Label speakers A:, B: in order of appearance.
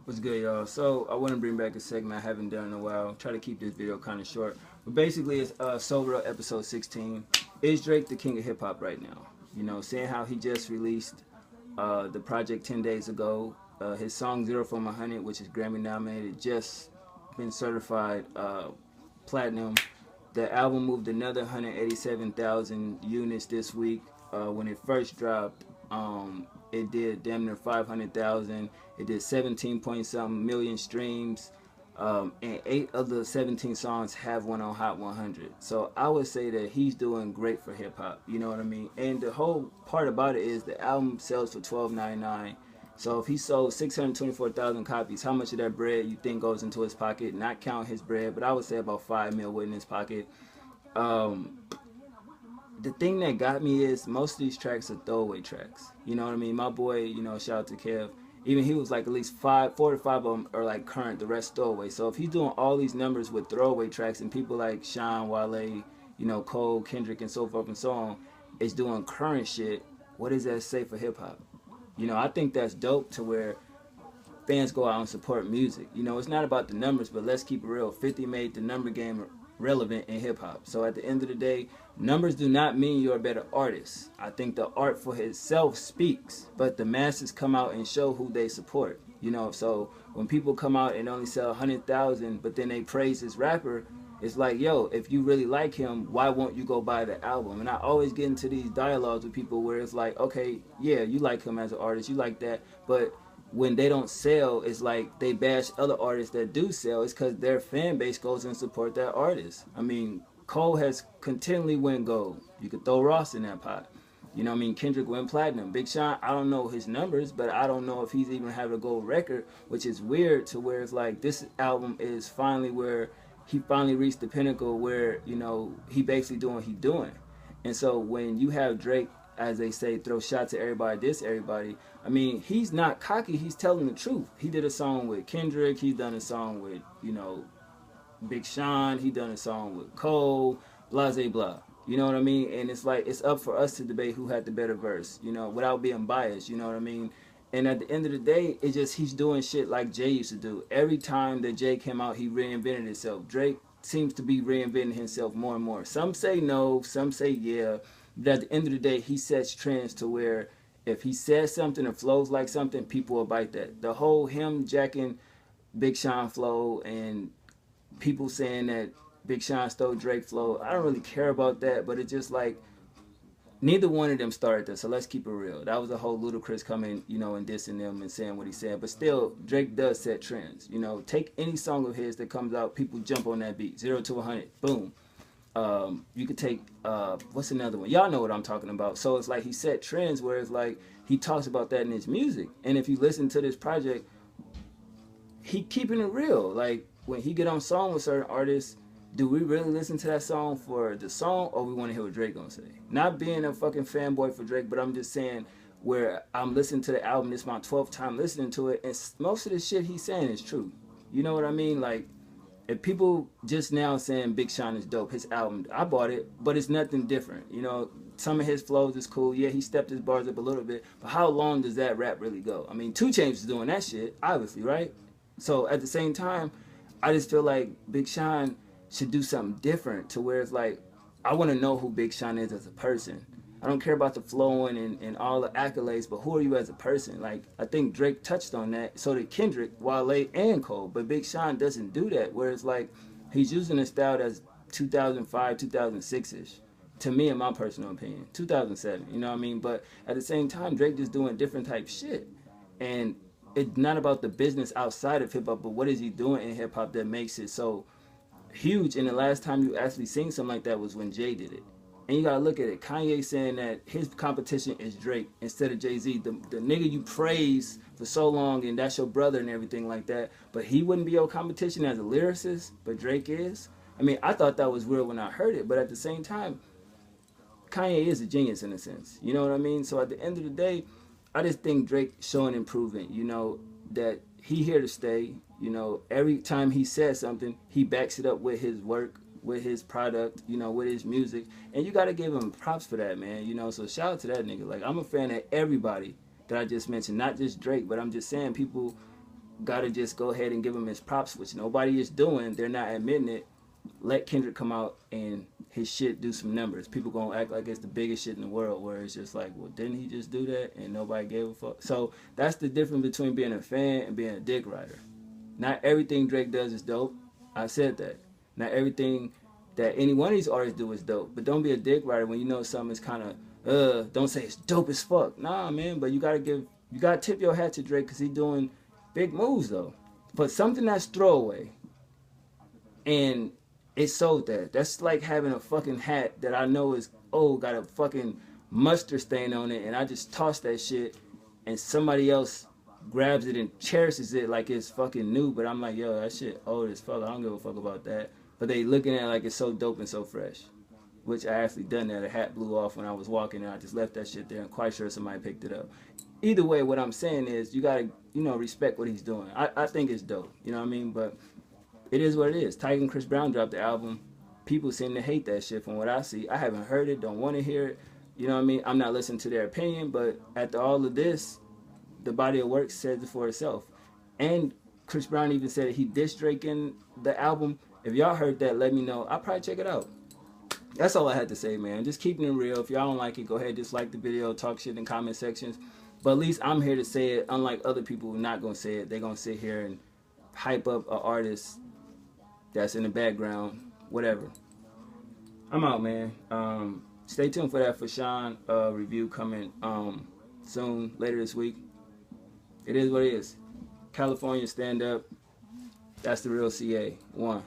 A: What's good, y'all? So I want to bring back a segment I haven't done in a while. Try to keep this video kind of short, but basically it's Sober episode 16. Is Drake the king of hip hop right now? You know, seeing how he just released the project 10 days ago. His song Zero from 100, which is Grammy nominated, just been certified platinum. The album moved another 187,000 units this week. When it first dropped, it did damn near 500,000. It did 17 point something million streams. And 8 of the 17 songs have one on Hot 100. So I would say that he's doing great for hip hop. You know what I mean? And the whole part about it is the album sells for $12.99. So if he sold 624,000 copies, how much of that bread you think goes into his pocket? Not count his bread, but I would say about 5 mil went in his pocket. Um, the thing that got me is most of these tracks are throwaway tracks. You know what I mean? My boy, shout out to Kev. Even he was like at least 4 to 5 of them are like current, the rest throwaway. So if he's doing all these numbers with throwaway tracks and people like Sean, Wale, Cole, Kendrick, and so forth and so on, is doing current shit, what does that say for hip hop? I think that's dope to where fans go out and support music. It's not about the numbers, but let's keep it real. 50 made the number game relevant in hip hop. So at the end of the day, numbers do not mean you're a better artist. I think the art for itself speaks, but the masses come out and show who they support. So when people come out and only sell 100,000, but then they praise this rapper, it's like, yo, if you really like him, why won't you go buy the album? And I always get into these dialogues with people where it's like, okay, yeah, you like him as an artist, you like that, but when they don't sell, it's like they bash other artists that do sell. It's because their fan base goes and support that artist. I mean, Cole has continually win gold. You could throw Ross in that pot. Kendrick went platinum. Big Sean, I don't know his numbers, but I don't know if he's even having a gold record, which is weird to where it's like this album is finally where he finally reached the pinnacle where, he basically doing what he doing. And so when you have Drake, as they say, throw shots at everybody, diss everybody, I mean, he's not cocky, he's telling the truth. He did a song with Kendrick, he's done a song with, Big Sean, he done a song with Cole, blah, blah, blah. You know what I mean? And it's like, it's up for us to debate who had the better verse, without being biased, you know what I mean? And at the end of the day, it's just he's doing shit like Jay used to do. Every time that Jay came out, he reinvented himself. Drake seems to be reinventing himself more and more. Some say no, some say yeah. But at the end of the day, he sets trends to where if he says something or flows like something, people will bite that. The whole him jacking Big Sean flow and people saying that Big Sean stole Drake flow, I don't really care about that, but it's just like neither one of them started this, so let's keep it real. That was a whole Ludacris coming, and dissing them and saying what he said. But still, Drake does set trends. Take any song of his that comes out, people jump on that beat. 0 to 100, boom. You could take, what's another one? Y'all know what I'm talking about. So it's like he set trends where it's like he talks about that in his music. And if you listen to this project, he keeping it real. Like when he get on song with certain artists, do we really listen to that song for the song or we want to hear what Drake gonna say? Not being a fucking fanboy for Drake, but I'm just saying where I'm listening to the album, this is my 12th time listening to it, and most of the shit he's saying is true. You know what I mean? Like, if people just now saying Big Sean is dope, his album, I bought it, but it's nothing different. Some of his flows is cool. Yeah, he stepped his bars up a little bit, but how long does that rap really go? I mean, 2 Chainz is doing that shit, obviously, right? So at the same time, I just feel like Big Sean should do something different to where it's like, I want to know who Big Sean is as a person. I don't care about the flowing and all the accolades, but who are you as a person? Like, I think Drake touched on that. So did Kendrick, Wale, and Cole. But Big Sean doesn't do that, where it's like he's using a style that's 2005, 2006-ish. To me, in my personal opinion. 2007, you know what I mean? But at the same time, Drake just doing different type shit. And it's not about the business outside of hip-hop, but what is he doing in hip-hop that makes it so huge? And the last time you actually seen something like that was when Jay did it. And you gotta look at it. Kanye saying that his competition is Drake instead of Jay-Z. The nigga you praise for so long and that's your brother and everything like that. But he wouldn't be your competition as a lyricist, but Drake is. I mean, I thought that was real when I heard it. But at the same time, Kanye is a genius in a sense. You know what I mean? So at the end of the day, I just think Drake showing improvement, that he here to stay. Every time he says something, he backs it up with his work, with his product, with his music. And you got to give him props for that, man. So shout out to that nigga. Like, I'm a fan of everybody that I just mentioned, not just Drake, but I'm just saying people gotta just go ahead and give him his props, which nobody is doing. They're not admitting it. Let Kendrick come out and his shit do some numbers. People gonna act like it's the biggest shit in the world, where it's just like, well, didn't he just do that and nobody gave a fuck? So that's the difference between being a fan and being a dick rider. Not everything Drake does is dope. I said that. Not everything that any one of these artists do is dope. But don't be a dick rider when you know something is kind of, don't say it's dope as fuck. Nah, man, but you gotta tip your hat to Drake because he's doing big moves, though. But something that's throwaway, and it sold that. That's like having a fucking hat that I know is, got a fucking mustard stain on it, and I just toss that shit, and somebody else grabs it and cherishes it like it's fucking new, but I'm like, yo, that shit old as fuck. I don't give a fuck about that. But they looking at it like it's so dope and so fresh. Which I actually done that. A hat blew off when I was walking, and I just left that shit there, and quite sure somebody picked it up. Either way, what I'm saying is you gotta, respect what he's doing. I think it's dope. You know what I mean? But it is what it is. Tyga and Chris Brown dropped the album. People seem to hate that shit from what I see. I haven't heard it, don't want to hear it. You know what I mean? I'm not listening to their opinion, but after all of this, the body of work says it for itself. And Chris Brown even said he dissed Drake in the album. If y'all heard that, let me know. I'll probably check it out. That's all I had to say, man. Just keeping it real. If y'all don't like it, go ahead, dislike the video, talk shit in comment sections. But at least I'm here to say it, unlike other people who are not going to say it. They're going to sit here and hype up an artist that's in the background, whatever. I'm out, man. Stay tuned for that for Sean review coming soon, later this week. It is what it is. California stand up. That's the real CA. One.